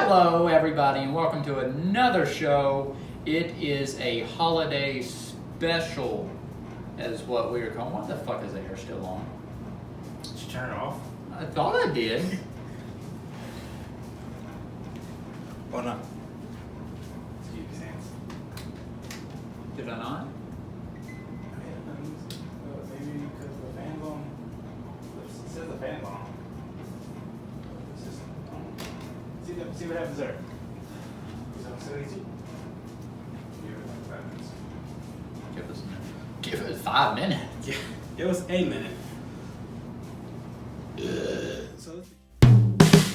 Hello, everybody, and welcome to another show. It is a holiday special, is what we are calling. What the fuck is the hair still on? Did you turn it off? I thought I did. Why not? Excuse me, hands. Did I not? Maybe because the fan's on. It says the fan's on. It's just, see what happens there. Is that 72? Give it like 5 minutes. Give it 5 minutes. Yeah, give us a minute. So let's.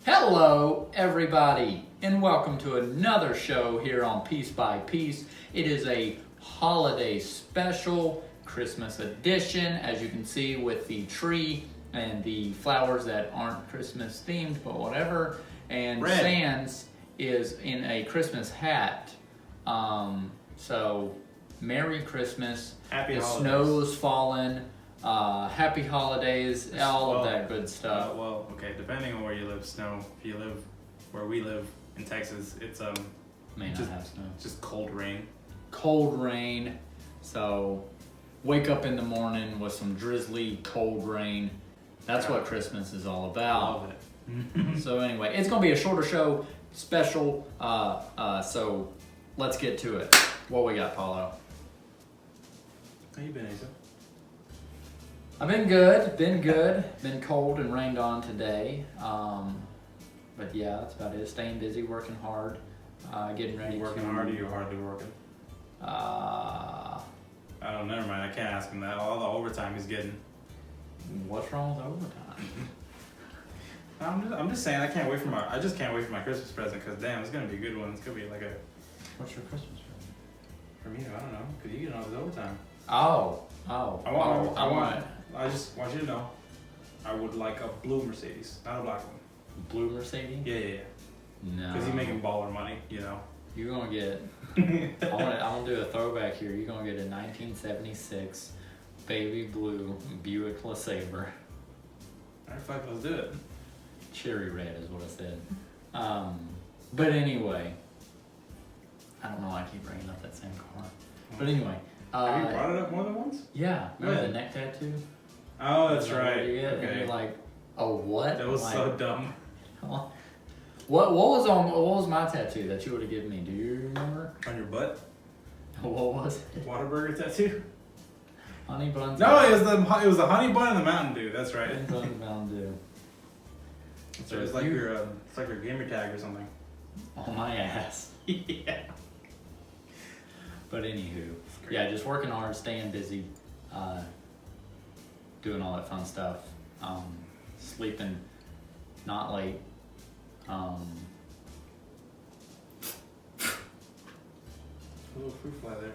Hello, everybody, and welcome to another show here on Piece by Piece. It is a holiday special, Christmas edition, as you can see with the tree and the flowers that aren't Christmas themed, but whatever. And Red. Sans is in a Christmas hat. So, Merry Christmas. Happy the holidays. snow's falling. Happy holidays, all of Well, that good stuff. Well, okay, depending on where you live, snow. If you live where we live in Texas, it's May not just- have snow. just cold rain. Cold rain. So wake up in the morning with some drizzly cold rain. That's Yeah. what Christmas is all I about. love it. So anyway, it's gonna be a shorter show, special. So let's get to it. What we got, Paulo? How you been, Asa? I've been good. Been cold and rained on today. But yeah, that's about it. Staying busy, working hard, getting ready. You working hard or you hardly working? Uh, I don't know, never mind. I can't ask him that. All the overtime he's getting. what's wrong with overtime? I'm just saying I just can't wait for my Christmas present because damn, it's gonna be a good one. It's gonna be like a What's your Christmas present? for me. I don't know because you get all this overtime. I just want you to know, I would like a blue Mercedes, not a black one. Blue Mercedes? Yeah. No. Because he's making baller money, you know. You're gonna get. I'm gonna do a throwback here. You're gonna get a 1976 baby blue Buick LeSabre. Alright, fuck, let's do it. Cherry red is what I said. But anyway, I don't know why I keep bringing up that same car. But anyway. Have you brought it up more than once? Yeah. Remember Good. the neck tattoo? Oh, that's Is that what right. you get? And Okay. you're like, oh what? That was Like, so dumb. What was my tattoo that you would have given me? Do you remember? On your butt? What was it? Whataburger tattoo? Honey buns. No, it was the honey bun and the Mountain Dew. That's right. Honey buns Mountain Dew. So it's like your gamer tag or something. On my ass. Yeah. But anywho, yeah, just working hard, staying busy, doing all that fun stuff, sleeping not late. A little fruit fly there.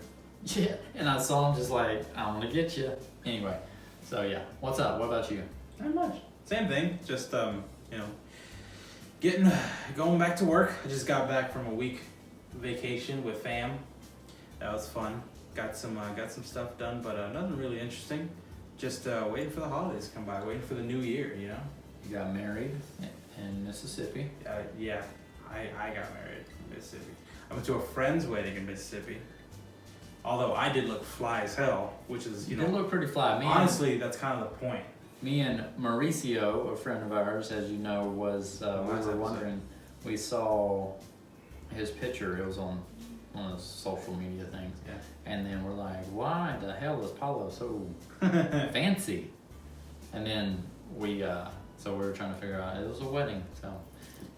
Yeah, and I saw him just like, I'm gonna get you. Anyway, so yeah, what's up? What about you? Not much. Same thing. Just going back to work. I just got back from a week vacation with fam. That was fun. Got some stuff done, but nothing really interesting. Just waiting for the holidays to come by. Waiting for the new year. You know. You got married in Mississippi. Yeah. I got married in Mississippi. I went to a friend's wedding in Mississippi. Although I did look fly as hell, which is You did look pretty fly. honestly that's kind of the point. Me and Mauricio, a friend of ours, as you know, was we Last were episode. wondering. We saw his picture. It was on one of those social media things. Yeah. And then we're like, why the hell is Paulo so fancy? And then so we were trying to figure out, it was a wedding, so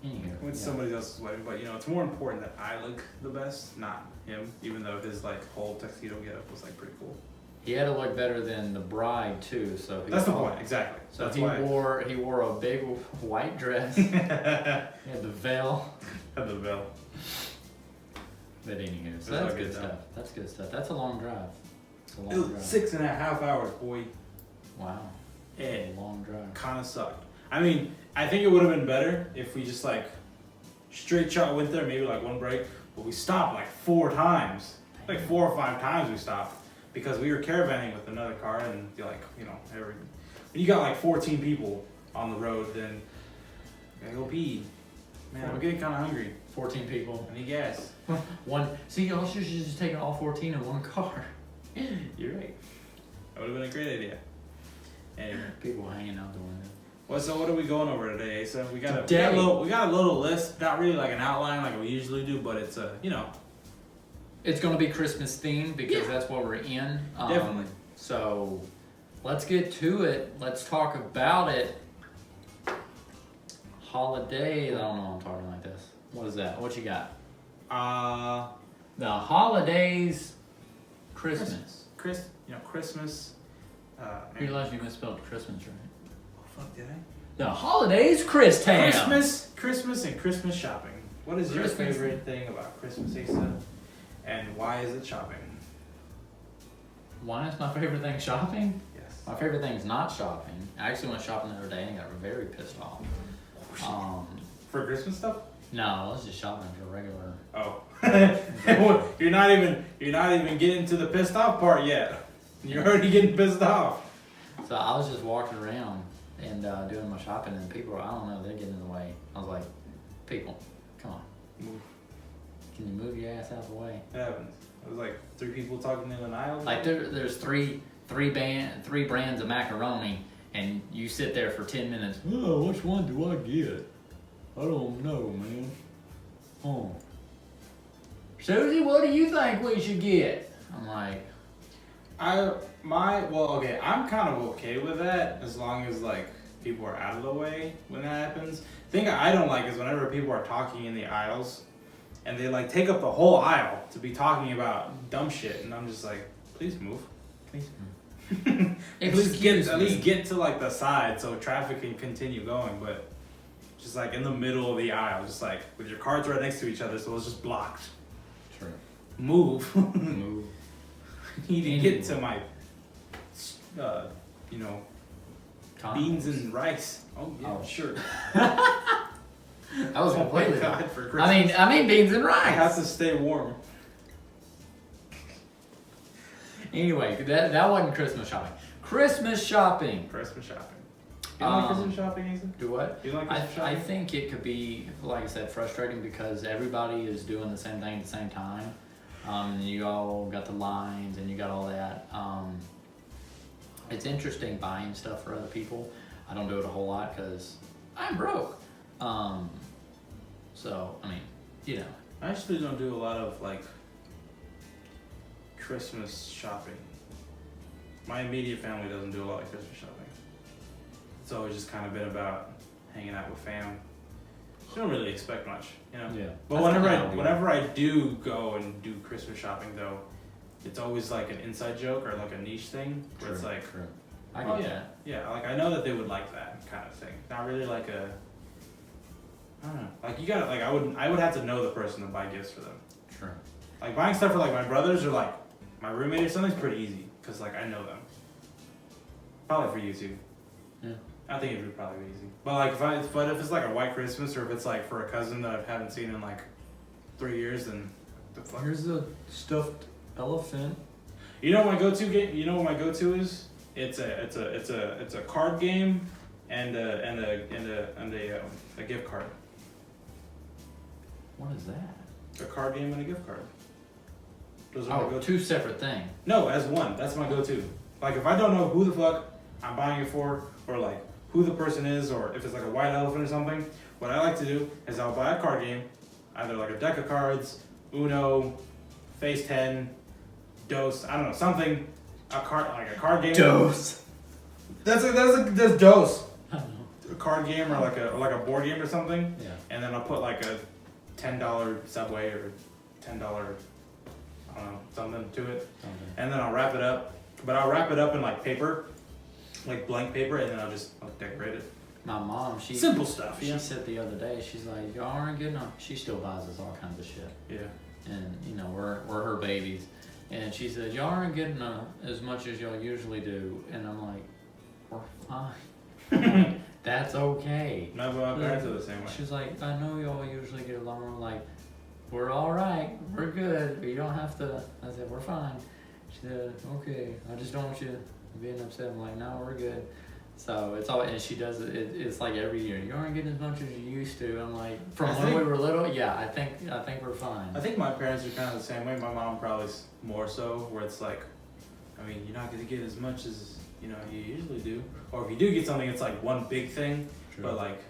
anywho. Went to yeah. somebody else's wedding, but it's more important that I look the best, not him. Even though his whole tuxedo getup was pretty cool. He had to look better than the bride too, so That's the point, exactly. So that's he why wore a big white dress. He had the veil. had the veil. But anywho, so It was that's all good good stuff. though. That's good stuff. That's a long drive. It's a long It was drive. 6.5 hours, boy. Wow. It A long drive. kind of sucked. I mean, I think it would have been better if we just straight shot went there, maybe one break, but we stopped 4 times, 4 or 5 times we stopped. because we were caravanning with another car, and you're like, you know, when you got like 14 people on the road, then I gotta go pee. Man, I'm getting kind of hungry. 14 people. I need gas. One. See, y'all should just taken all 14 in one car. You're right. That would have been a great idea. Anyway. People hanging out the window. Well, so what are we going over today? So we got Today- a little list, not really like an outline like we usually do, but it's you know. It's going to be Christmas themed because Yeah. that's what we're in. Definitely. So let's get to it. Let's talk about it. Holiday. I don't know why I'm talking like this. What is that? What you got? The holidays. Christmas. Christmas. You realize you misspelled Christmas, right? Oh, fuck, did I? The holidays, Christmas. Christmas, and Christmas shopping. What is your Christmas. favorite thing about Christmas, Asa? And why is it shopping? Why is my favorite thing shopping? Yes. My favorite thing is not shopping. I actually went shopping the other day and got very pissed off. For Christmas stuff? No, I was just shopping for regular. Oh. you're not even getting to the pissed off part yet. You're already getting pissed off. So I was just walking around and doing my shopping, and people, I don't know, they're getting in the way. I was like, people, come on. Move. Can you move your ass out of the way? What happens? It was like 3 people talking in an aisle. Like there's three brands of macaroni, and you sit there for 10 minutes. Oh, which one do I get? I don't know, man. Oh. Susie, what do you think we should get? I'm like, I'm kind of okay with that as long as like people are out of the way when that happens. The thing I don't like is whenever people are talking in the aisles and they like take up the whole aisle to be talking about dumb shit, and I'm just like, please move. Please. at least get to like the side so traffic can continue going, but just like in the middle of the aisle, just like with your cards right next to each other, so it's just blocked. true. Move. Move. I need to get to my, beans and rice. Oh yeah, Oh. sure. That was Oh my completely. God, for Christmas. I mean beans and I have rice. to stay warm. Anyway, that wasn't Christmas shopping. Christmas shopping. Christmas shopping. You don't like Christmas shopping, Ethan? Do what? You like Christmas I shopping? think it could be, like I said, frustrating because everybody is doing the same thing at the same time. You all got the lines and you got all that. It's interesting buying stuff for other people. I don't do it a whole lot because I'm broke. So, I mean, you know. I actually don't do a lot of like Christmas shopping. My immediate family doesn't do a lot of Christmas shopping. It's always just kind of been about hanging out with fam. You don't really expect much, you know. Yeah. But whenever I do go and do Christmas shopping though, it's always like an inside joke or like a niche thing where it's like, True. I oh get yeah, that. yeah, like I know that they would like that kind of thing. Not really like a, I don't know. Like you gotta, like I would have to know the person to buy gifts for them. True. Like buying stuff for like my brothers or like my roommate or something's pretty easy because like I know them. Probably for you too. Yeah. I think it would probably be easy. But like if it's like a white Christmas or if it's like for a cousin that I haven't seen in like 3 years, then the fuck. Here's a stuffed elephant. You know what my go-to game? You know what my go-to is? It's a card game and a gift card. What is that? A card game and a gift card. Those are my Oh, go-to. 2 separate things. No, as one. That's my go-to. Like if I don't know who the fuck I'm buying it for, or like who the person is, or if it's like a white elephant or something, what I like to do is I'll buy a card game, either like a deck of cards, Uno, Face 10, Dose, I don't know, something, a card game. Dose. That's Dose. I don't know. A card game or like a board game or something, Yeah. and then I'll put like a $10 Subway or $10, I don't know, something to it. Something. And then I'll wrap it up. But I'll wrap it up in like paper, like blank paper, and then I'll decorate it. My mom, she Simple stuff, She yeah. said the other day, she's like, y'all aren't getting on. She still buys us all kinds of shit, Yeah. and you know we're her babies. And she said, y'all aren't getting as much as y'all usually do. And I'm like, we're fine. I'm like, that's okay. No, but my parents are the same way. She's like, I know y'all usually get along. I'm like, we're all right. We're good. You don't have to. I said, we're fine. She said, okay, I just don't want you being upset. I'm like, no, we're good. So it's all, and she does it. It's like every year. You aren't getting as much as you used to. I'm like, from when we were little, yeah. I think we're fine. I think my parents are kind of the same way. My mom probably more so, where it's like, I mean, you're not gonna get as much as you usually do, or if you do get something, it's like one big thing, True. but like,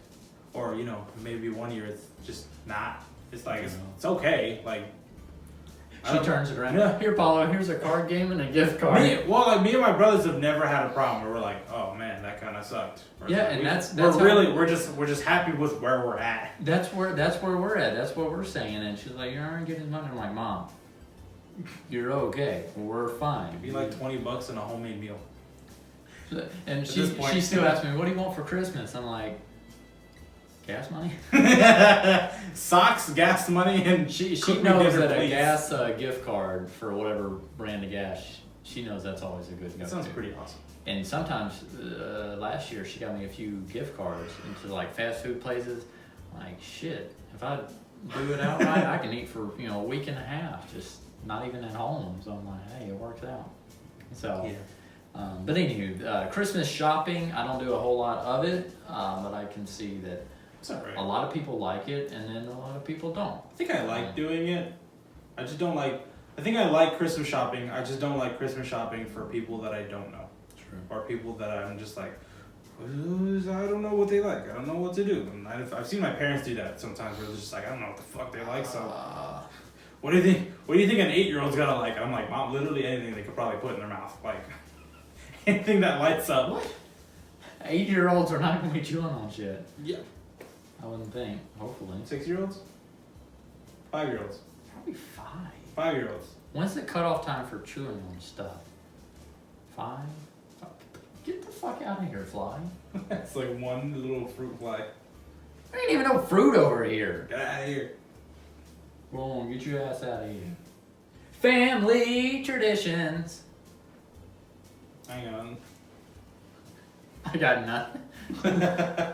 or maybe one year it's just not. It's like it's okay. Like She turns it around. Yeah. Here, Paulo, here's a card game and a gift card. me and my brothers have never had a problem where we're like, oh man, that kind of sucked. Or Yeah, like, and that's we're just happy with where we're at. That's where we're at. That's what we're saying. And she's like, you aren't getting as much. I'm like, Mom, you're okay. We're fine. It'd be like $20 in a homemade meal. And At she this point- still asks me, what do you want for Christmas? I'm like, gas money. Socks, gas money, and She cook me knows dinner, that a please. gas gift card for whatever brand of gas, she knows that's always a good go-to. That sounds pretty awesome. And sometimes, last year, she got me a few gift cards into like fast food places. Like, shit, if I do it outright, I can eat for, a week and a half, just not even at home. So I'm like, hey, it works out. So, Yeah. But anywho, Christmas shopping, I don't do a whole lot of it, but I can see that It's alright. a lot of people like it, and then a lot of people don't. I think I like doing it. I just don't like. I think I like Christmas shopping. I just don't like Christmas shopping for people that I don't know, True. or people that I'm just like, I don't know what they like. I don't know what to do. And I've seen my parents do that sometimes, where they're just like, I don't know what the fuck they like. So, what do you think? What do you think an 8-year-old's gonna like? I'm like, Mom, literally anything they could probably put in their mouth, like anything that lights up. What? 8-year-olds are not going to be chewing on shit. Yeah. I wouldn't think. Hopefully. 6-year-olds. 5-year-olds. Probably 5. 5-year-olds. When's the cutoff time for chewing on stuff? 5? Get the fuck out of here, fly. That's like one little fruit fly. There ain't even no fruit over here. Get out of here. Go on, get your ass out of here. Family traditions. Hang on. I got nothing.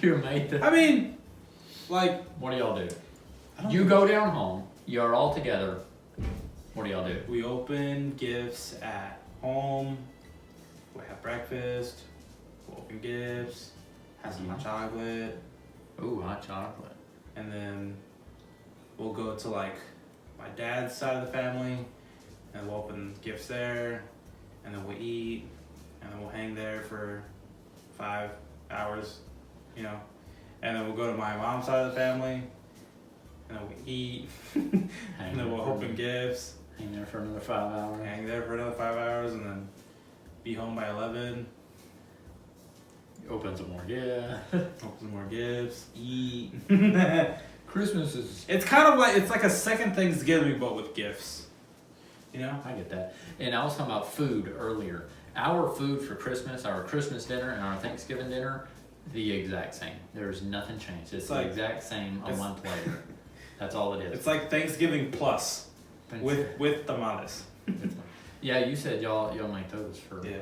You made the. I mean, like, What do y'all do? I don't You think- go down home. You're all together. What do y'all do? We open gifts at home. We have breakfast. We open gifts. Have some hot chocolate, Ooh, hot chocolate. and then we'll go to like my dad's side of the family, and we'll open gifts there, and then we'll eat, and then we'll hang there for 5 hours, and then we'll go to my mom's side of the family, and then we'll eat, and then we'll open gifts, Hang there for another 5 hours. hang there for another 5 hours, and then be home by 11. Open some more. Yeah. Open some more gifts. Eat. Christmas is. It's kind of like it's like a second Thanksgiving, but with gifts. I get that. And I was talking about food earlier. Our food for Christmas, our Christmas dinner and our Thanksgiving dinner, the exact same. There's nothing changed. It's the like- exact same a it's- month later. That's all it is. It's like Thanksgiving plus with tamales. Yeah, you said y'all make those for Yeah.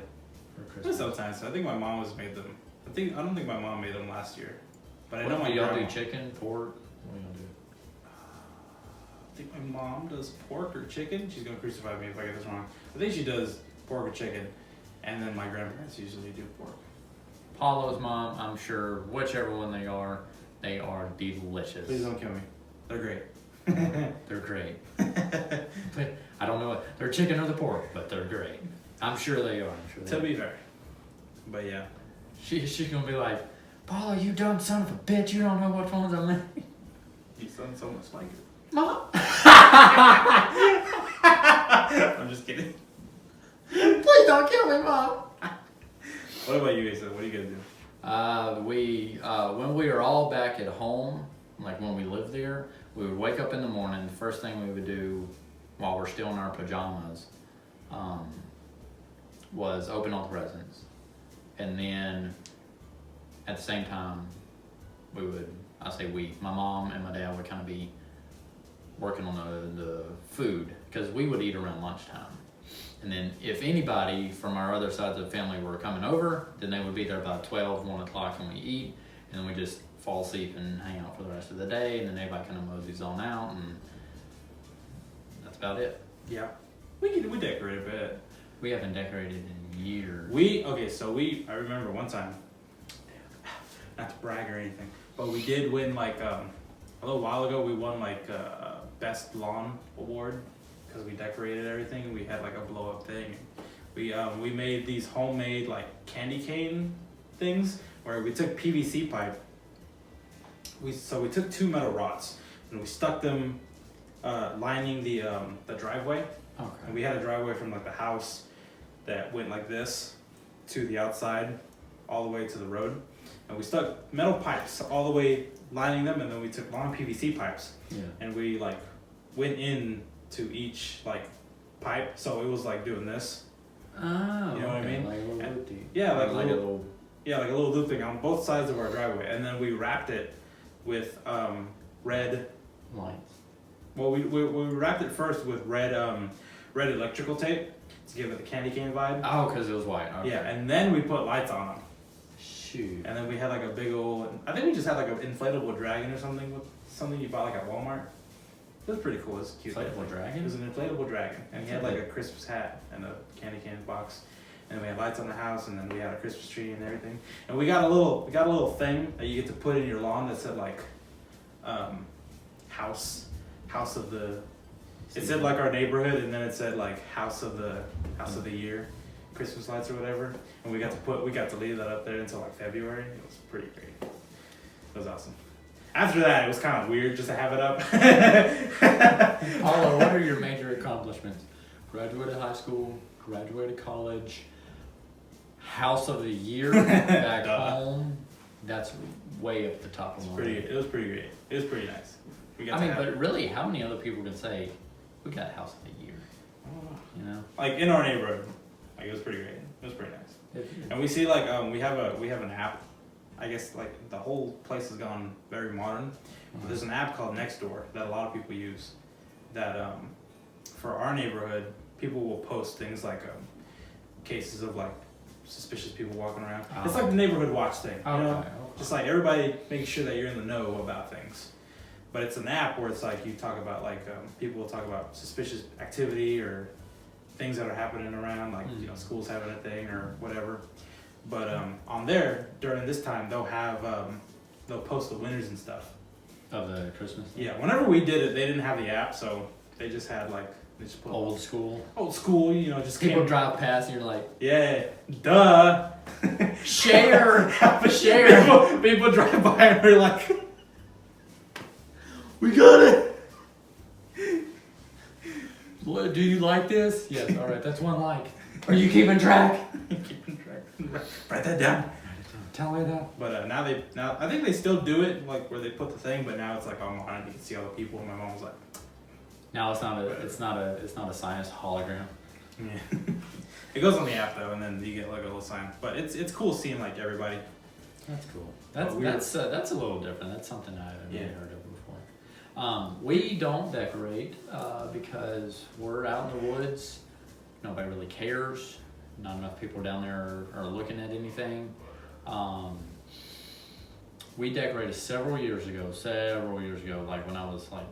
for Christmas. Sometimes I think my mom has made them. I don't think my mom made them last year, but I What know my do y'all grandma. do? Chicken, pork? What do y'all do? I think my mom does pork or chicken. She's gonna crucify me if I get this wrong. I think she does pork or chicken, and then my grandparents usually do pork. Paulo's mom, I'm sure, whichever one they are delicious. Please don't kill me. They're great. They're great. But I don't know what they're chicken or the pork, but they're great. I'm sure they are. I'm sure they To are. be fair, but yeah. She's gonna be like, Paulo, you dumb son of a bitch, you don't know which ones I'm making. You sound so much like it. Mom. I'm just kidding. Please don't kill me, Mom. What about you, Asa? What are you gonna do? When we were all back at home, like when we lived there, we would wake up in the morning. The first thing we would do while we're still in our pajamas was open all the presents. And then at the same time, my mom and my dad would kind of be working on the food because we would eat around lunchtime. And then if anybody from our other sides of the family were coming over, then they would be there about 12, 1 o'clock when we eat. And then we just fall asleep and hang out for the rest of the day. And then everybody kind of moseys on out. And that's about it. Yeah. We decorate a bit. We haven't decorated in years. I remember one time, not to brag or anything, but we did win like a little while ago. We won like a best lawn award because we decorated everything. We had like a blow up thing. We made these homemade like candy cane things where we took PVC pipe. We took 2 metal rods and we stuck them lining the driveway. Okay. And we had a driveway from like the house that went like this to the outside, all the way to the road. And we stuck metal pipes all the way lining them, and then we took long PVC pipes. Yeah. And we like went in to each like pipe, so it was like doing this. Oh, you know what I mean? Like a little loop. Yeah, like a little. Yeah, like a little looping on both sides of our driveway, and then we wrapped it with red Lights. Well, we wrapped it first with red electrical tape to give it the candy cane vibe. Oh, because it was white. Okay. Yeah, and then we put lights on them. Shoot. And then we had like a big old. I think we just had like an inflatable dragon or something with something you bought like at Walmart. It was pretty cool. It was cute. Inflatable dragon? It was an inflatable dragon, and he had like a Christmas hat and a candy cane box. And we had lights on the house, and then we had a Christmas tree and everything. And we got a little thing that you get to put in your lawn that said like, house of the. It said like our neighborhood, and then it said like house of the year, Christmas lights or whatever. And we got to leave that up there until like February. It was pretty great. It was awesome. After that, it was kind of weird just to have it up. Paulo, what are your major accomplishments? Graduated high school, graduated college, house of the year back home. That's way up the top of my list. It was pretty great. It was pretty nice. But really, how many other people can say we got house of the year? You know, like in our neighborhood, like it was pretty great. It was pretty nice. And we see like we have an app. I guess like the whole place has gone very modern. But there's an app called Nextdoor that a lot of people use. That for our neighborhood, people will post things like cases of like suspicious people walking around. It's like the neighborhood watch thing, you know? Okay. Just like everybody making sure that you're in the know about things. But it's an app where it's like you talk about like people will talk about suspicious activity or things that are happening around, like you know, schools having a thing or whatever. But on there during this time they'll post the winners and stuff Of the Christmas thing? Yeah, whenever we did it, they didn't have the app, so they just had like they just put Old school, you know, just people drive past and you're like, yeah, duh. share. People drive by and we're like, we got it. What, do you like this? Yes. All right, that's one like. Are you keeping track? Write that down. Tell me that. But now I think they still do it like where they put the thing, but now it's like online. You can see all the people. And my mom was like, now it's not a sign, it's a hologram. yeah. It goes on the app though, and then you get like a little sign. But it's cool seeing like everybody. That's cool. That's a little different. That's something I haven't really heard of before. We don't decorate because we're out in the woods. Nobody really cares. Not enough people down there are looking at anything. We decorated several years ago, like when I was like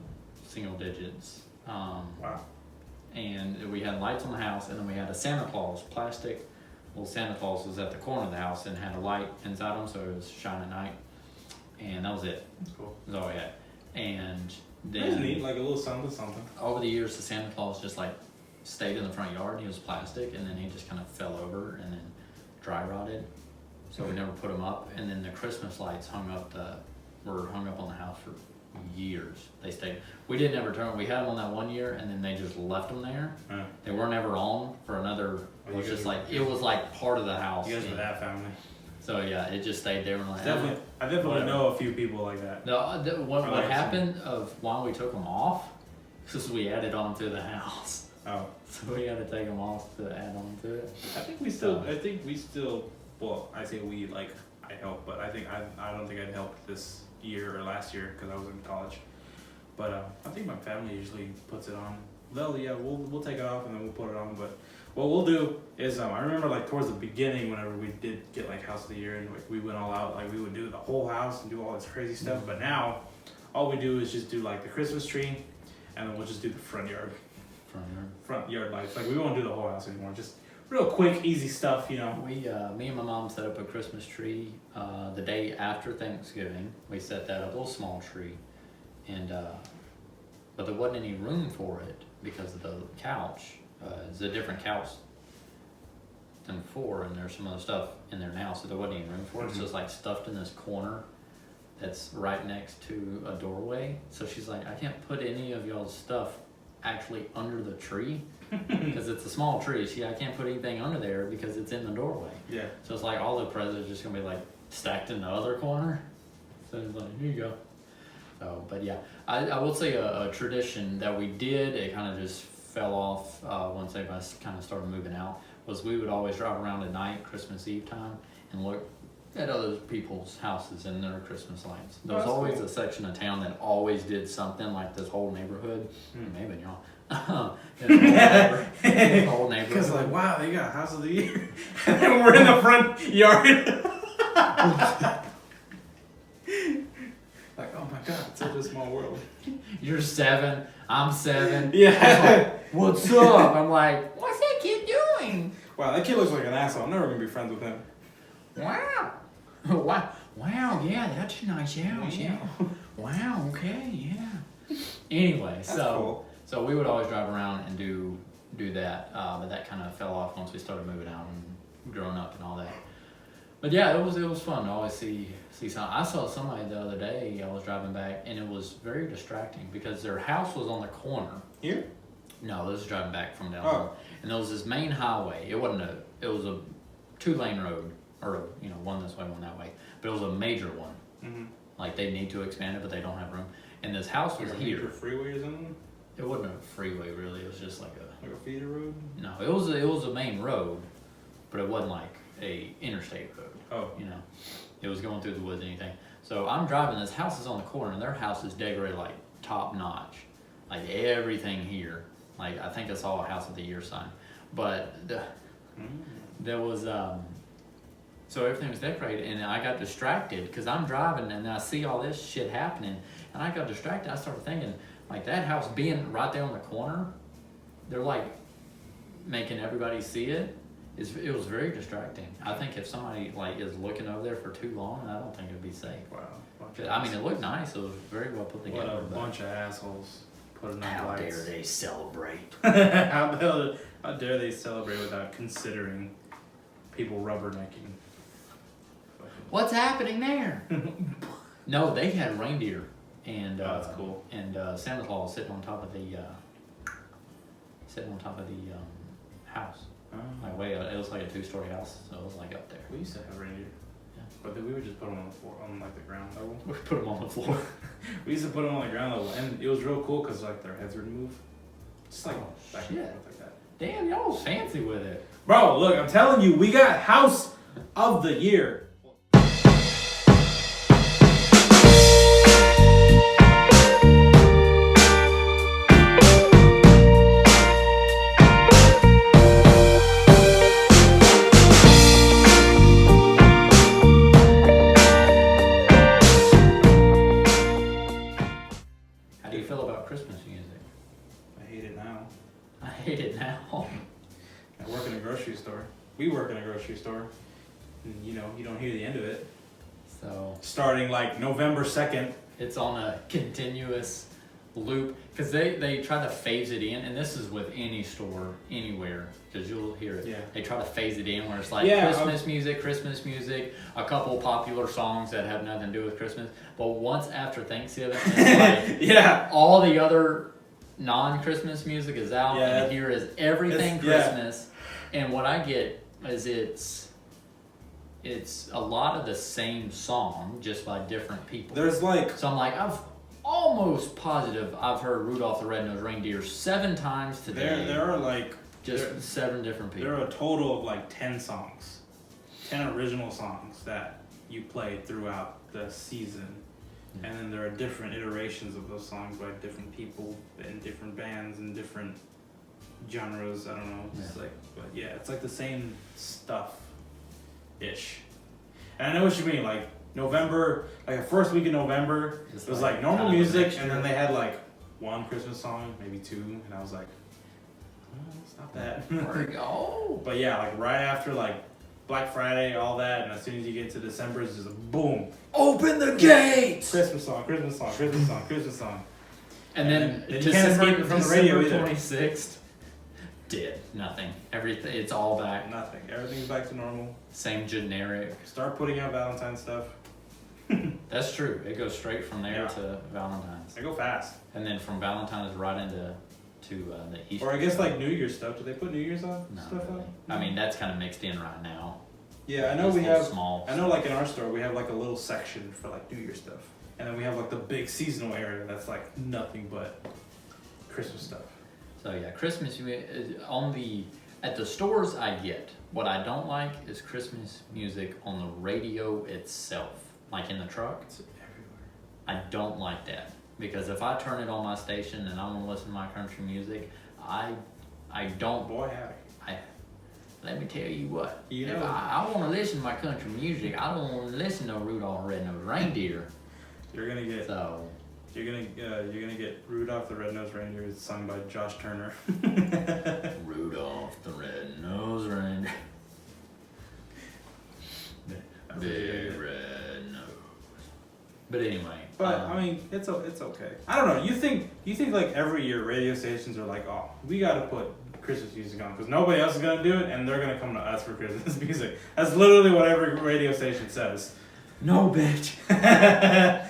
single digits. Wow. And we had lights on the house, and then we had a Santa Claus, plastic. Well, Santa Claus was at the corner of the house and had a light inside him, so it was shine at night. And that was it. That's cool. That's all we had. And then That was neat, like a little something. over the years, the Santa Claus just like stayed in the front yard. He was plastic, and then he just kind of fell over and then dry rotted. So we never put them up. And then the Christmas lights were hung up on the house for years. They stayed. We didn't ever turn. We had them on that one year, and then they just left them there. They weren't ever on for another. It was just like it was like part of the house. You guys were that family. So yeah, it just stayed there. And like, I definitely know a few people like that. What happened of why we took them off? Because we added on to the house. Oh. So we had to take them off to add on to it. I think we still. Well, I say we, like I help, but I don't think I'd help this year or last year because I was in college. But I think my family usually puts it on. We'll take it off and then we'll put it on. But what we'll do is I remember like towards the beginning whenever we did get like house of the year and like, we went all out, like we would do the whole house and do all this crazy stuff. But now all we do is just do like the Christmas tree and then we'll just do the front yard. front yard lights. Like we won't do the whole house anymore. Just real quick, easy stuff, you know. We, me and my mom set up a Christmas tree the day after Thanksgiving. We set that up, a little small tree, and but there wasn't any room for it because of the couch. It's a different couch than before, and there's some other stuff in there now, so there wasn't any room for it. So it's like stuffed in this corner that's right next to a doorway. So she's like, I can't put any of y'all's stuff actually under the tree because it's a small tree. I can't put anything under there because it's in the doorway. Yeah. So it's like all the presents are just gonna be like stacked in the other corner. So it's like, here you go. So, but yeah, I will say a tradition that we did, it kind of just fell off once everybody kind of started moving out, was we would always drive around at night, Christmas Eve time, and look at other people's houses and their Christmas lights. There was always a section of town that always did something, like this whole neighborhood, maybe y'all. This whole neighborhood. Because like, wow, they got House of the Year. And then we're in the front yard. Like, oh my God, it's such a small world. You're 7, I'm 7. Yeah. Like, what's up? I'm like, what's that kid doing? Wow, that kid looks like an asshole. I'm never going to be friends with him. Wow. Wow, yeah, that's a nice house, yeah. Wow, okay, yeah. Anyway, That's cool. So we would always drive around and do that, but that kind of fell off once we started moving out and growing up and all that. But yeah, it was fun to always see something. I saw somebody the other day, I was driving back, and it was very distracting because their house was on the corner. Here? No, this was driving back from down home. And there was this main highway. It was a 2-lane road, or one this way, one that way. But it was a major one. Mm-hmm. Like they need to expand it, but they don't have room. And this house was like here. a major freeway or something? It wasn't a freeway really. It was just like a feeder road? No, it was a main road, but it wasn't like a interstate road. Oh. It was going through the woods and anything. So I'm driving. This house is on the corner, and their house is decorated like top notch, like everything here. Like I think I saw a House of the Year sign, but there was so everything was decorated, and I got distracted because I'm driving and I see all this shit happening, and I got distracted. I started thinking, like, that house being right there on the corner, they're like making everybody see it. It was very distracting. I think if somebody like is looking over there for too long, I don't think it'd be safe. Wow. I mean, it looked nice. It was very well put together. What a bunch of assholes putting up lights. How dare they celebrate? How dare they celebrate without considering people rubbernecking? What's happening there? No, they had reindeer, and that's cool. And Santa Claus sitting on top of the house. Oh. Like it was like a 2-story house, so it was like up there. We used to have reindeer. Yeah. But then we would just put them on the floor, on like the ground level. We put them on the floor. We used to put them on the ground level, and it was real cool because like their heads would move, just like back and shit. forth like that. Damn, y'all was fancy with it. Bro, look, I'm telling you, we got House of the Year. How do you feel about Christmas music? I hate it now. I hate it now. I work in a grocery store. We work in a grocery store. And, you don't hear the end of it. So Starting like November 2nd. it's on a continuous loop because they try to phase it in, and this is with any store anywhere because you'll hear it. Yeah. They try to phase it in where it's like Christmas music, a couple popular songs that have nothing to do with Christmas, but once after Thanksgiving, it's like Yeah. all the other non-Christmas music is out, Yeah. and here is everything Yeah. Christmas. And what I get is it's a lot of the same song, just by different people. There's like So I'm like, I've almost positive I've heard Rudolph the Red-Nosed Reindeer 7 times today. there are like just 7 different people. there are a total of like 10 songs, 10 original songs that you play throughout the season, and then there are different iterations of those songs by different people and different bands and different genres. I don't know. It's but yeah, it's like the same stuff ish. And I know what you mean. Like November, like the first week of November, Just it was like like normal kind of music, mixture. and then they had like one Christmas song, maybe 2, and I was like, Stop that. Oh. But yeah, like right after like Black Friday, all that, and as soon as you get to December, it's just a boom. Open the gates! Christmas song, Christmas song, Christmas song, Christmas song. And then you can't escape it from the radio either. 26th, did nothing. Everything, it's all back. Nothing. Everything's back to normal. Same generic. Start putting out Valentine's stuff. That's true. It goes straight from there Yeah. to Valentine's. They go fast. And then from Valentine's right into the Easter. Or I guess like New Year's stuff. Do they put New Year's No, stuff really. out? I mean, that's kind of mixed in right now. Yeah, I know These we little have. small. I know, like in our store, we have like a little section for like New Year's stuff, and then we have like the big seasonal area that's like nothing but Christmas stuff. So yeah, Christmas at the stores I get. What I don't like is Christmas music on the radio itself, like in the truck. It's everywhere. I don't like that because if I turn it on my station and I want to listen to my country music, I don't. Boy, howdy. Let me tell you what. You If know- I want to listen to my country music, I don't want to listen to Rudolph the Red-Nosed Reindeer. You're gonna get. So You're gonna get Rudolph the Red-Nosed Reindeer. It's sung by Josh Turner. Rudolph the Red-Nosed Reindeer. Big red nose. But anyway. But I mean, it's okay. I don't know. You think like every year radio stations are like, oh, we got to put Christmas music on because nobody else is gonna do it, and they're gonna come to us for Christmas music. That's literally what every radio station says. No, bitch. They're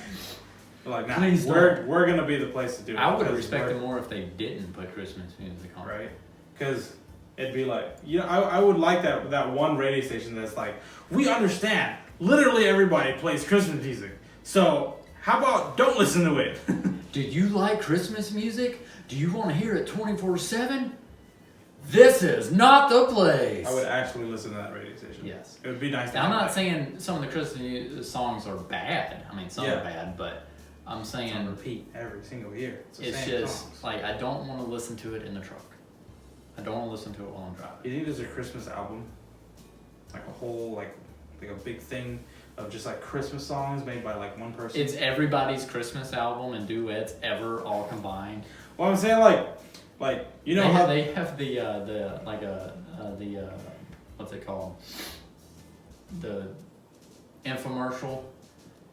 like, nah, Please we're gonna be the place to do it. I would because respect we're- it more if they didn't put Christmas music on. right? Because it'd be like, I would like that one radio station that's like, we understand. Literally everybody plays Christmas music, so how about don't listen to it? Do you like Christmas music? Do you want to hear it 24/7? This is not the place. I would actually listen to that radio station. Yes. It would be nice to Now, I'm have not that. saying some of the Christmas songs are bad. I mean, some Yeah. are bad, but I'm It's on saying repeat every single year. The it's same just songs. like I don't want to listen to it in the truck. I don't want to listen to it while I'm driving. You think there's a Christmas album? Like a whole, like a big thing of just like Christmas songs made by like one person? It's everybody's Christmas album and duets ever all combined. Well, I'm saying like you know they how have, they have the what's it called? The infomercial.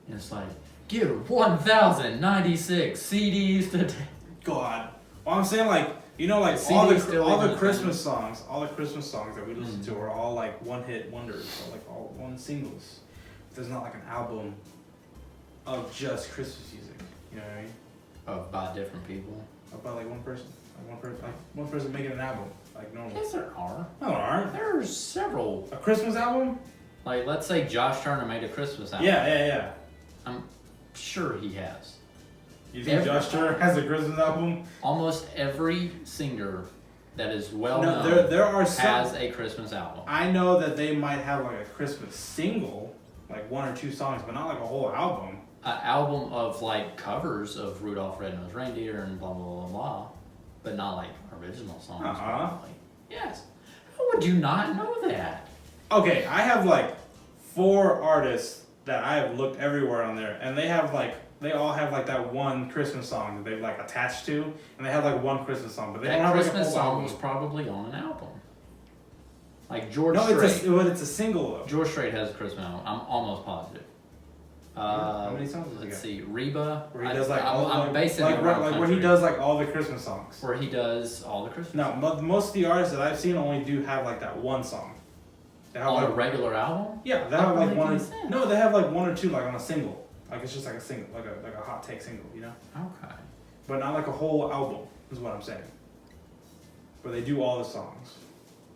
And it's like, give 1,096 CDs today. God. Well, I'm saying like you know like The all CD's still the even a Christmas songs that we listen Mhm. to are all like one hit wonders, or like all one singles. There's not like an album of just Christmas music. You know what I mean? By different people. About like one person making an album like normal. Yes, there are. No, there aren't. There's several. A Christmas album? Like, let's say Josh Turner made a Christmas album. Yeah. I'm sure he has. You think Josh Turner has a Christmas album? Almost every singer that is well No, known there are some. has a Christmas album. I know that they might have like a Christmas single, like one or two songs, but not like a whole album. An album of like covers of Rudolph Red-Nosed Reindeer and blah blah blah blah, but not like original songs. Uh-huh. Probably. Yes. How would you not know that? Okay, I have like 4 artists that I have looked everywhere on there, and they all have like that one Christmas song that they've like attached to, and they have like one Christmas song, but they don't That have like a Christmas whole song album. was probably on an album. Like George No, Strait. it's a single though. George Strait has a Christmas album. I'm almost positive. How many songs does he Let's got? see, Reba. Where he does like I'm, all I'm like, basing like, it around like where he country. does like all the Christmas songs. Where he does all the Christmas. No, most of the artists that I've seen only do have like that one song. They have On like a regular album. yeah, they How have like really one. can Or, you say? no, they have like one or two like on a single. Like it's just like a single, like a hot take single, you know. Okay. But not like a whole album is what I'm saying. Where they do all the songs,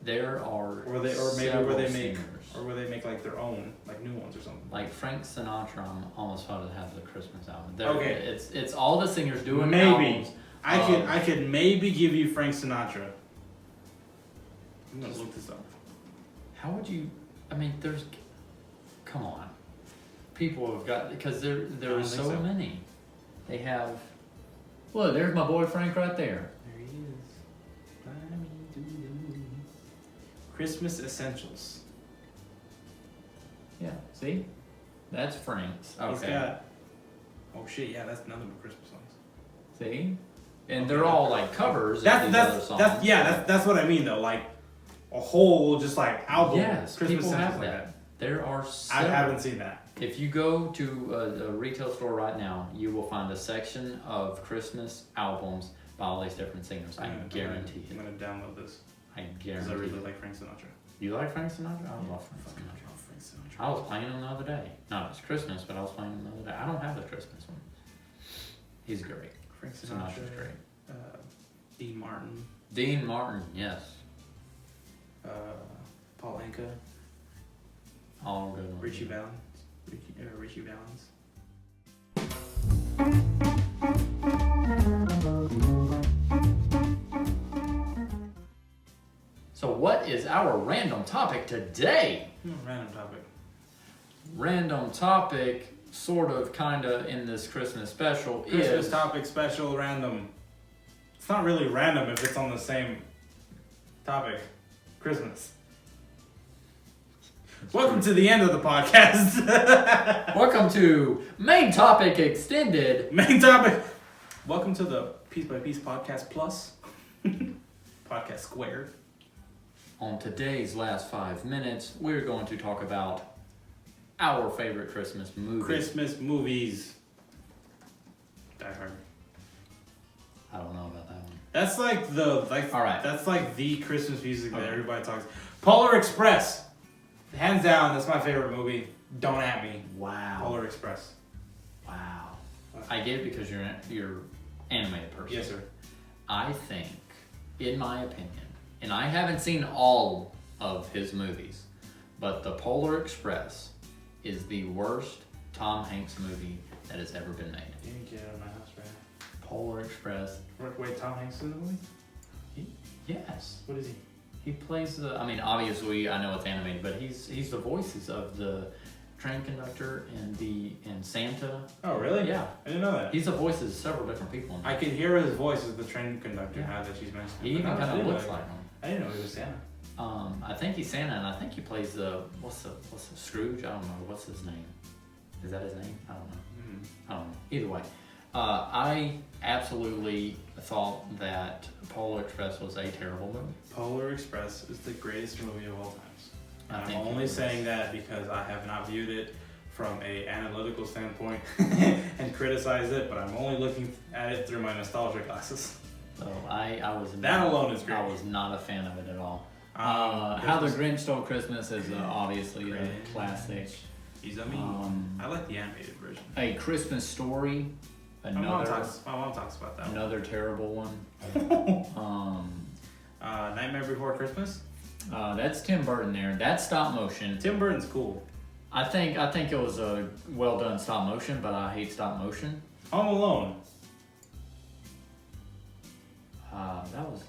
There are or maybe several where they make, singers. or where they make like their own like new ones or something. Like Frank Sinatra, I'm almost positive has the Christmas album. Okay. It's all the singers doing Maybe. albums. I could maybe give you Frank Sinatra. I'm gonna look this up. How would you? I mean, come on. People have got because there I are don't think so so. many. They have. Look, there's my boy Frank right there. There he is. Christmas Essentials. Yeah. See, that's Frank's. He's Okay. got. Oh shit! Yeah, that's nothing but Christmas songs. See, And they're all like covers of these other songs. That's what I mean though. Like a whole just like album. Yes, Christmas people songs have like that. There are I haven't seen that. If you go to a retail store right now, you will find a section of Christmas albums by all these different singers. I guarantee it. I'm gonna download this. I Because guarantee I really it. like Frank Sinatra. You like Frank Sinatra? I love Frank Fucking Sinatra. love Frank Sinatra. I was playing him the other day. Not it's Christmas, but I was playing him the other day. I don't have the Christmas one. He's great. Frank Sinatra's Sinatra. great. Dean Martin. Dean Martin, yes. Paul Anka. All good ones. Richie Valens. Richie Valens. So what is our random topic today? Random topic. Random topic, sort of, kind of, in this Christmas special Christmas is... topic special random. It's not really random if it's on the same topic. Christmas. Welcome to the end of the podcast. Welcome to Main Topic Extended. Main topic. Welcome to the Piece by Piece Podcast Plus. Podcast Squared. On today's last 5 minutes, we're going to talk about our favorite Christmas movie. Christmas movies. Die Hard. I don't know about that one. That's like All right. That's like the Christmas music that Okay. everybody talks. Polar Express. Hands down, that's my favorite movie. Don't at me. Wow. Polar Express. Wow. I get it because you're animated person. Yes, sir. I think, in my opinion, and I haven't seen all of his movies, but The Polar Express is the worst Tom Hanks movie that has ever been made. You didn't get out of my house, right? Polar Express. Wait, Tom Hanks in the movie? Yes. What is he? He plays the, I mean, obviously I know it's animated, but he's the voices of the train conductor and Santa. Oh, really? Yeah. I didn't know that. He's the voices of several different people. I could hear his voice as the train conductor Yeah. now that she's mentioned it. He even But I kind of didn't looks know- like him. I didn't know he was Santa. I think he's Santa, and I think he plays the what's the Scrooge? I don't know. What's his name? Is that his name? I don't know. I don't know. Either way, I absolutely thought that Polar Express was a terrible movie. Polar Express is the greatest movie of all times. I And think I'm it only is. saying that because I have not viewed it from a analytical standpoint and criticized it, but I'm only looking at it through my nostalgia glasses. So I was That alone is great. I was not a fan of it at all. Um, How the Christmas- Grinch Stole Christmas is obviously a Grinch. classic. I mean, I like the animated version. A Christmas Story, My mom another talks about that one. another terrible one. Nightmare Before Christmas. That's Tim Burton there. That's stop motion. Tim Burton's cool. I think it was a well done stop motion, but I hate stop motion. Home Alone.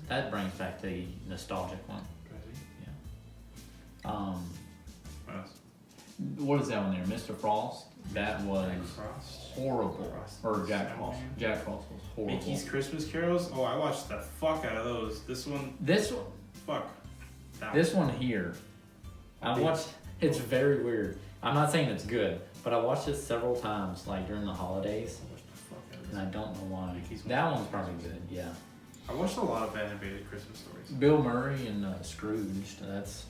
That brings back the nostalgic one. Yeah. What else? What is that one there? Mr. Frost? That was Jack Frost. horrible. Frost. Or Jack Snowman. Frost. Jack Frost was horrible. Mickey's Christmas Carols. Oh, I watched the fuck out of those. This one, This one. fuck. That This one here, I watched. It's very weird. I'm not saying it's good, but I watched it several times, like during the holidays, I watched the fuck out of and I this. don't know why. Mickey's That Most one's probably good. Yeah. I watched a lot of animated Christmas stories. Bill Murray and Scrooge. That's,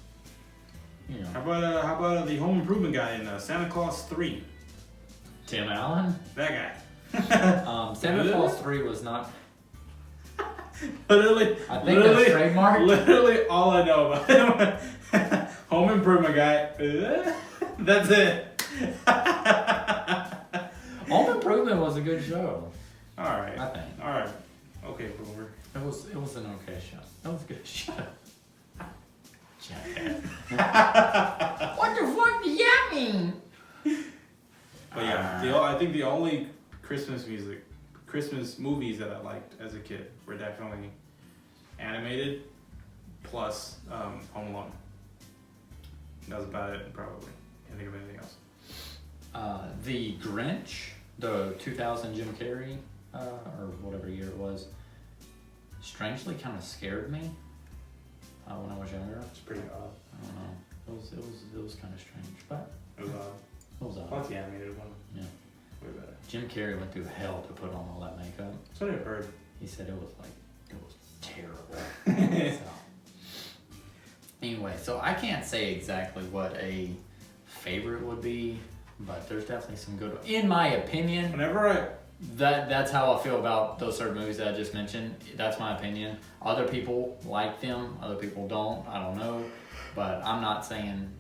you know. How about the Home Improvement guy in Santa Claus 3? Tim Allen. That guy. Santa Really? Claus 3 was not. Literally, I think that's trademarked. Literally all I know about him. Home Improvement guy. That's it. Home Improvement was a good show. Alright. I think. Alright. Okay, Boomer. It was an okay show. That was a good show. What the fuck does that mean? But yeah, I think the only Christmas movies that I liked as a kid were definitely animated, plus Home Alone. That was about it, probably. Can't think of anything else. The Grinch, the 2000 Jim Carrey, or whatever year it was, strangely kind of scared me when I was younger. It's pretty odd. I don't know. It was kind of strange, but It was odd. it was I odd. like the animated one. Yeah. Way better. Jim Carrey went through hell to put on all that makeup. That's what I've heard. He said it was terrible. So. Anyway, so I can't say exactly what a favorite would be, but there's definitely some good. In my opinion, that's how I feel about those certain movies that I just mentioned. That's my opinion. Other people like them, other people don't. I don't know, but I'm not saying,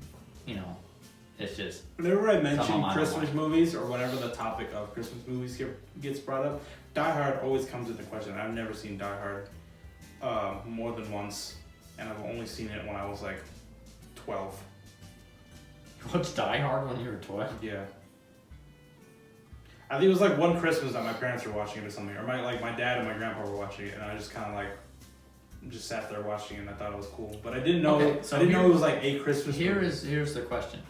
it's just. Whenever I mention Christmas movies or whenever the topic of Christmas movies gets brought up, Die Hard always comes into question. I've never seen Die Hard more than once, and I've only seen it when I was like 12. You watched Die Hard when you were 12? Yeah. I think it was like one Christmas that my parents were watching it or something, or my dad and my grandpa were watching it, and I just kind of just sat there watching it, and I thought it was cool, but I didn't know. Okay, so I didn't know it was like a Christmas movie. Here's the question: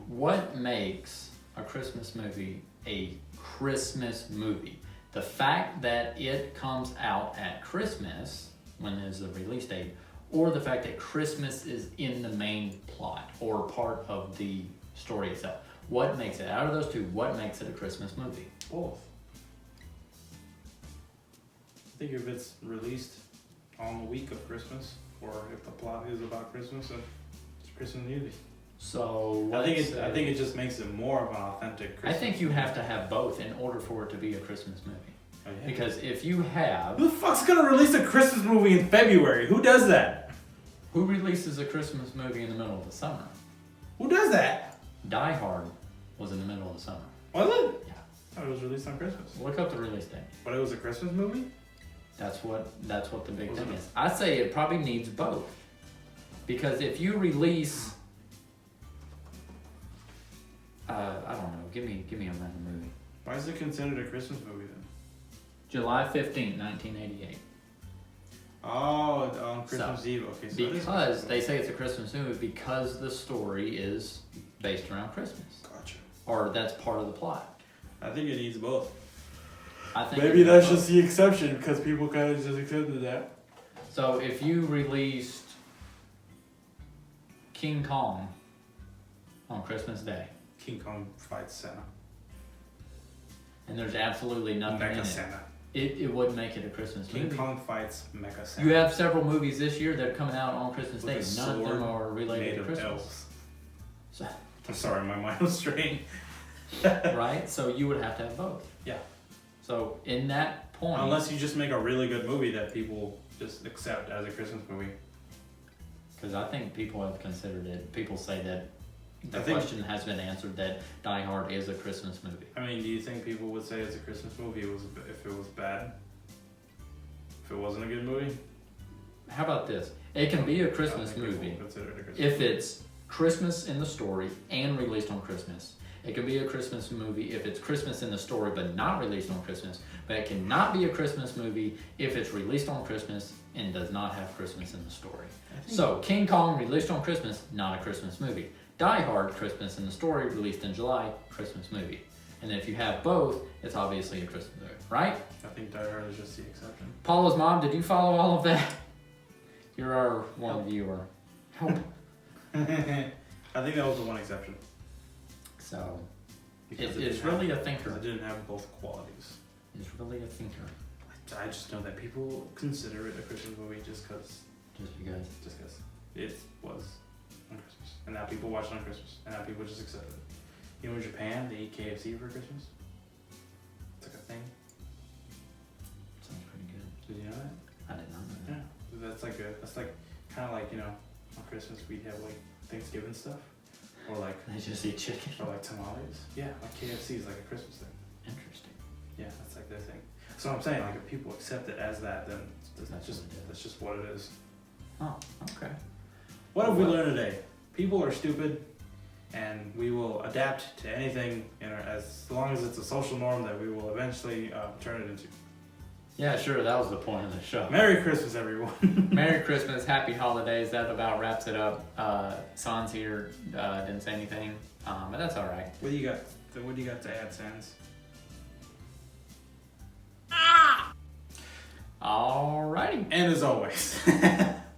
what makes a Christmas movie a Christmas movie? The fact that it comes out at Christmas, when is the release date, or the fact that Christmas is in the main plot or part of the story itself? What makes it, out of those two, what makes it a Christmas movie? Both. I think if it's released on the week of Christmas, or if the plot is about Christmas, then it's a Christmas movie. So I think it just makes it more of an authentic Christmas. I think you have to have both in order for it to be a Christmas movie. Oh, yeah. Because if you have... Who the fuck's gonna release a Christmas movie in February? Who does that? Who releases a Christmas movie in the middle of the summer? Who does that? Die Hard was in the middle of the summer. Was it? Yeah. I thought it was released on Christmas. Look up the release date. But it was a Christmas movie? That's what the big thing is. I say it probably needs both. Because if you release... I don't know. Give me a random movie. Why is it considered a Christmas movie then? July 15th, 1988. Oh, on Christmas Eve. Okay, so because they say it's a Christmas movie because the story is based around Christmas. Gotcha. Or that's part of the plot. I think it needs both. I think maybe that's just the exception because people kind of just accepted that. So if you released King Kong on Christmas Day, King Kong fights Santa, and there's absolutely nothing Mecha in it. Santa. It would make it a Christmas movie. King Kong fights Mecha Santa. You have several movies this year that are coming out on Christmas Day. None of them are related to Christmas. Elves. So, I'm sorry, my mind was straying. Right? So you would have to have both. Yeah. So in that point... Unless you just make a really good movie that people just accept as a Christmas movie. Because I think people have considered it. People say that the question has been answered that Die Hard is a Christmas movie. I mean, do you think people would say it's a Christmas movie if it was bad? If it wasn't a good movie? How about this? It can be a Christmas movie if it's Christmas in the story and released on Christmas. It can be a Christmas movie if it's Christmas in the story but not released on Christmas. But it cannot be a Christmas movie if it's released on Christmas and does not have Christmas in the story. So King Kong released on Christmas, not a Christmas movie. Die Hard, Christmas in the story, released in July, Christmas movie. And if you have both, it's obviously a Christmas movie, right? I think Die Hard is just the exception. Paula's mom, did you follow all of that? You're our one viewer. Help. I think that was the one exception. So, it's really a thinker. It didn't have both qualities. It's really a thinker. I just know that people consider it a Christmas movie just because it was on Christmas. And now people watch it on Christmas. And now people just accept it. You know, in Japan, they eat KFC for Christmas. It's like a thing. Sounds pretty good. Did you know that? I did not know that. Yeah. That's like kind of like, you know, on Christmas we'd have like Thanksgiving stuff. Or like... They just eat chicken. Or like tamales. Yeah, like KFC is like a Christmas thing. Interesting. Yeah, that's like their thing. So I'm saying, like, if people accept it as that, then that's just what it is. Oh, okay. What have we learned today? People are stupid, and we will adapt to anything, as long as it's a social norm that we will eventually turn it into. Yeah, sure. That was the point of the show. Merry Christmas, everyone. Merry Christmas. Happy holidays. That about wraps it up. Sans here didn't say anything, but that's all right. What do you got? What do you got to add, Sans? Alrighty. And as always,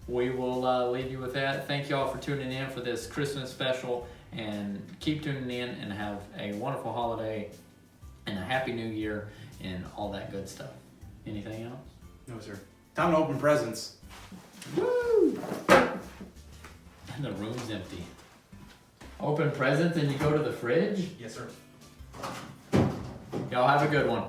we will leave you with that. Thank you all for tuning in for this Christmas special, and keep tuning in and have a wonderful holiday and a happy new year and all that good stuff. Anything else? No, sir. Time to open presents. Woo! And the room's empty. Open presents and you go to the fridge? Yes, sir. Y'all have a good one.